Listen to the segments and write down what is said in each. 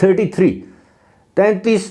33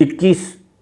21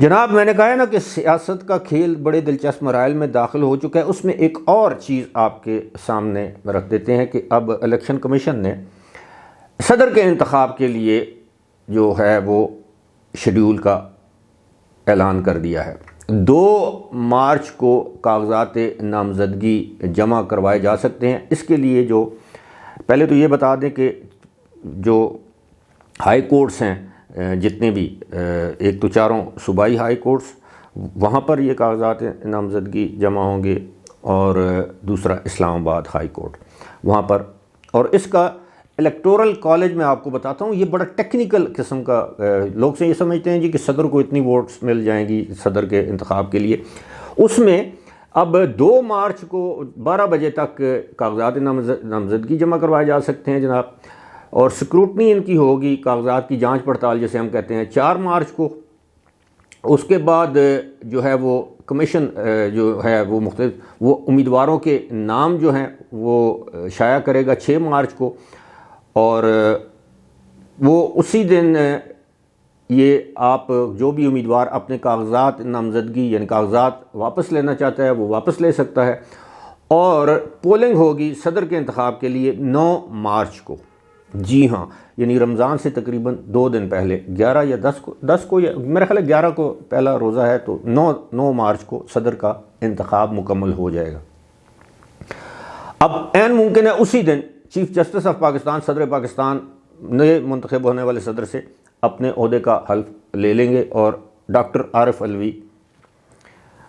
جناب میں نے کہا ہے نا کہ سیاست کا کھیل بڑے دلچسپ مراحل میں داخل ہو چکا ہے. اس میں ایک اور چیز آپ کے سامنے رکھ دیتے ہیں کہ اب الیکشن کمیشن نے صدر کے انتخاب کے لیے جو ہے وہ شیڈول کا اعلان کر دیا ہے. 2 مارچ کو کاغذات نامزدگی جمع کروائے جا سکتے ہیں. اس کے لیے جو پہلے تو یہ بتا دیں کہ جو ہائی کورٹس ہیں جتنے بھی، ایک تو 4 صوبائی ہائی کورٹس، وہاں پر یہ کاغذات نامزدگی جمع ہوں گے، اور دوسرا اسلام آباد ہائی کورٹ وہاں پر. اور اس کا الیکٹورل کالج میں آپ کو بتاتا ہوں، یہ بڑا ٹیکنیکل قسم کا، لوگ سے یہ سمجھتے ہیں جی کہ صدر کو اتنی ووٹس مل جائیں گی صدر کے انتخاب کے لیے. اس میں اب 2 مارچ کو 12 بجے تک کاغذات نامزدگی جمع کروائے جا سکتے ہیں جناب، اور سکروٹنی ان کی ہوگی، کاغذات کی جانچ پڑتال جسے ہم کہتے ہیں، 4 مارچ کو. اس کے بعد جو ہے وہ کمیشن جو ہے وہ مختلف وہ امیدواروں کے نام جو ہیں وہ شائع کرے گا 6 مارچ کو، اور وہ اسی دن یہ آپ جو بھی امیدوار اپنے کاغذات نامزدگی یعنی کاغذات واپس لینا چاہتا ہے وہ واپس لے سکتا ہے. اور پولنگ ہوگی صدر کے انتخاب کے لیے 9 مارچ کو. جی ہاں، یعنی رمضان سے تقریباً 2 دن پہلے، 11 یا 10 کو یا میرا خیال ہے 11 کو پہلا روزہ ہے، تو 9 مارچ کو صدر کا انتخاب مکمل ہو جائے گا. اب عین ممکن ہے اسی دن چیف جسٹس آف پاکستان، صدر پاکستان نئے منتخب ہونے والے صدر سے اپنے عہدے کا حلف لے لیں گے، اور ڈاکٹر عارف علوی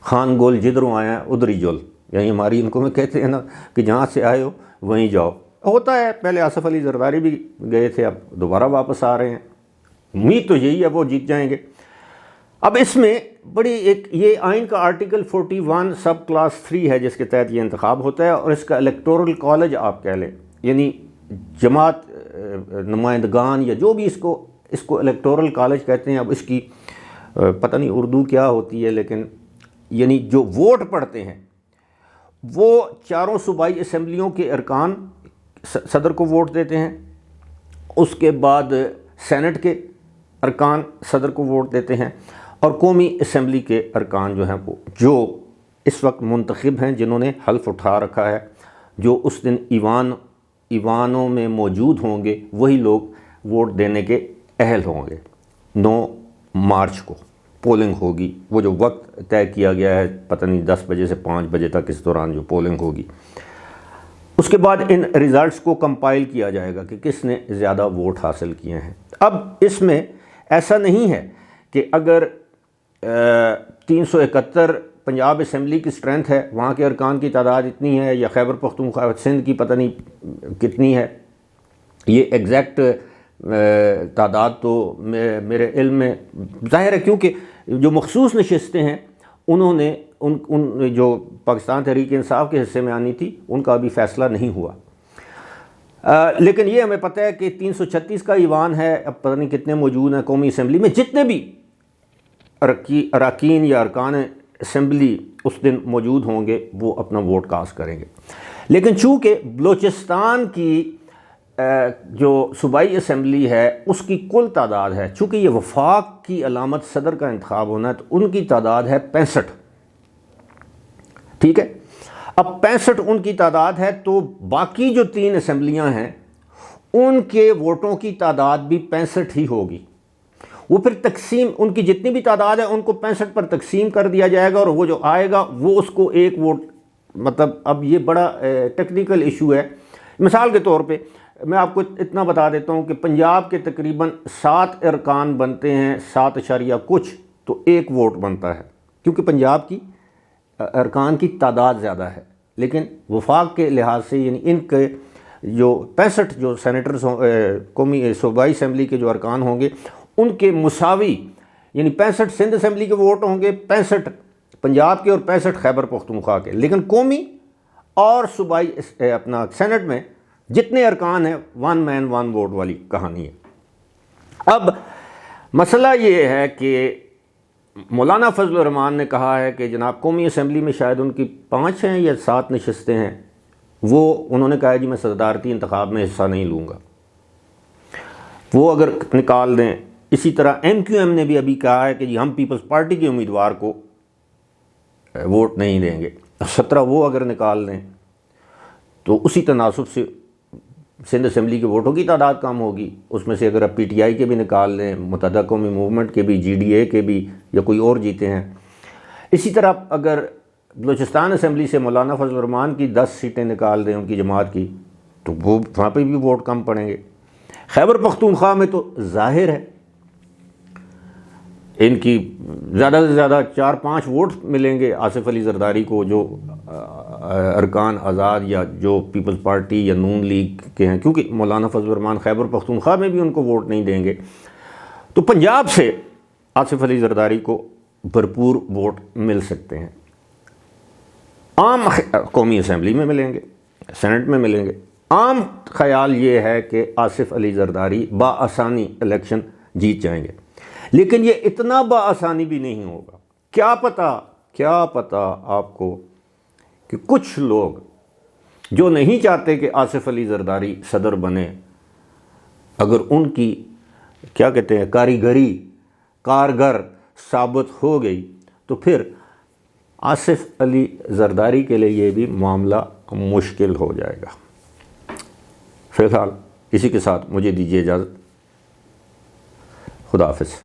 خان گول جدھروں آیا ہے ادھر ہی جول، یعنی ہماری ان کو میں کہتے ہیں نا کہ جہاں سے آئے ہو وہیں جاؤ. ہوتا ہے، پہلے آصف علی زرداری بھی گئے تھے، اب دوبارہ واپس آ رہے ہیں. امید تو یہی ہے وہ جیت جائیں گے. اب اس میں بڑی ایک یہ آئین کا آرٹیکل 41 سب کلاس 3 ہے جس کے تحت یہ انتخاب ہوتا ہے، اور اس کا الیکٹورل کالج آپ کہہ لیں، یعنی جماعت نمائندگان یا جو بھی اس کو الیکٹورل کالج کہتے ہیں. اب اس کی پتہ نہیں اردو کیا ہوتی ہے، لیکن یعنی جو ووٹ پڑتے ہیں وہ 4 صوبائی اسمبلیوں کے ارکان صدر کو ووٹ دیتے ہیں. اس کے بعد سینٹ کے ارکان صدر کو ووٹ دیتے ہیں، اور قومی اسمبلی کے ارکان جو ہیں وہ جو اس وقت منتخب ہیں جنہوں نے حلف اٹھا رکھا ہے، جو اس دن ایوانوں میں موجود ہوں گے، وہی لوگ ووٹ دینے کے اہل ہوں گے. 9 مارچ کو پولنگ ہوگی، وہ جو وقت طے کیا گیا ہے پتہ نہیں 10 بجے سے 5 بجے تک اس دوران جو پولنگ ہوگی. اس کے بعد ان ریزلٹس کو کمپائل کیا جائے گا کہ کس نے زیادہ ووٹ حاصل کیے ہیں. اب اس میں ایسا نہیں ہے کہ اگر 371 پنجاب اسمبلی کی سٹرینتھ ہے، وہاں کے ارکان کی تعداد اتنی ہے، یا خیبر پختونخوا سندھ کی پتہ نہیں کتنی ہے، یہ ایگزیکٹ تعداد تو میرے علم میں ظاہر ہے، کیونکہ جو مخصوص نشستیں ہیں انہوں نے ان جو پاکستان تحریک انصاف کے حصے میں آنی تھی ان کا ابھی فیصلہ نہیں ہوا. لیکن یہ ہمیں پتہ ہے کہ 336 کا ایوان ہے، اب پتہ نہیں کتنے موجود ہیں قومی اسمبلی میں. جتنے بھی اراکین یا ارکان اسمبلی اس دن موجود ہوں گے وہ اپنا ووٹ کاسٹ کریں گے. لیکن چونکہ بلوچستان کی جو صوبائی اسمبلی ہے اس کی کل تعداد ہے، چونکہ یہ وفاق کی علامت صدر کا انتخاب ہونا ہے، تو ان کی تعداد ہے 65. ٹھیک ہے، اب 65 ان کی تعداد ہے، تو باقی جو 3 اسمبلیاں ہیں ان کے ووٹوں کی تعداد بھی 65 ہی ہوگی. وہ پھر تقسیم ان کی جتنی بھی تعداد ہے ان کو 65 پر تقسیم کر دیا جائے گا، اور وہ جو آئے گا وہ اس کو ایک ووٹ، مطلب اب یہ بڑا ٹیکنیکل ایشو ہے. مثال کے طور پہ میں آپ کو اتنا بتا دیتا ہوں کہ پنجاب کے تقریباً 7 ارکان بنتے ہیں، 7 کچھ، تو ایک ووٹ بنتا ہے، کیونکہ پنجاب کی ارکان کی تعداد زیادہ ہے. لیکن وفاق کے لحاظ سے یعنی ان کے جو 65 جو سینیٹرز قومی صوبائی اسمبلی کے جو ارکان ہوں گے ان کے مساوی، یعنی 65 سندھ اسمبلی کے ووٹ ہوں گے، 65 پنجاب کے اور 65 خیبر پختونخوا کے. لیکن قومی اور صوبائی اپنا سینٹ میں جتنے ارکان ہیں 1 مین 1 ووٹ والی کہانی ہے. اب مسئلہ یہ ہے کہ مولانا فضل الرحمان نے کہا ہے کہ جناب قومی اسمبلی میں شاید ان کی 5 ہیں یا 7 نشستیں ہیں، وہ انہوں نے کہا جی میں صدارتی انتخاب میں حصہ نہیں لوں گا. وہ اگر نکال دیں اسی طرح ایم کیو ایم نے بھی ابھی کہا ہے کہ جی ہم پیپلز پارٹی کے امیدوار کو ووٹ نہیں دیں گے. 17 وہ اگر نکال لیں تو اسی تناسب سے سندھ اسمبلی کے ووٹوں کی تعداد کم ہوگی. اس میں سے اگر آپ پی ٹی آئی کے بھی نکال لیں، متحدہ قومی موومنٹ کے بھی، جی ڈی اے کے بھی، یا کوئی اور جیتے ہیں. اسی طرح اگر بلوچستان اسمبلی سے مولانا فضل الرحمان کی 10 سیٹیں نکال دیں ان کی جماعت کی، تو وہ وہاں پہ بھی ووٹ کم پڑیں گے. خیبر پختونخوا میں تو ظاہر ہے ان کی زیادہ سے زیادہ 4-5 ووٹ ملیں گے آصف علی زرداری کو، جو ارکان آزاد یا جو پیپلز پارٹی یا نون لیگ کے ہیں، کیونکہ مولانا فضل الرحمان خیبر پختونخوا میں بھی ان کو ووٹ نہیں دیں گے. تو پنجاب سے آصف علی زرداری کو بھرپور ووٹ مل سکتے ہیں. عام قومی اسمبلی میں ملیں گے، سینٹ میں ملیں گے. عام خیال یہ ہے کہ آصف علی زرداری بآسانی الیکشن جیت جائیں گے، لیکن یہ اتنا بآسانی بھی نہیں ہوگا. کیا پتہ آپ کو کہ کچھ لوگ جو نہیں چاہتے کہ آصف علی زرداری صدر بنے، اگر ان کی کیا کہتے ہیں کارگر ثابت ہو گئی تو پھر آصف علی زرداری کے لیے یہ بھی معاملہ مشکل ہو جائے گا. فی الحال اسی کے ساتھ مجھے دیجیے اجازت. خدا حافظ.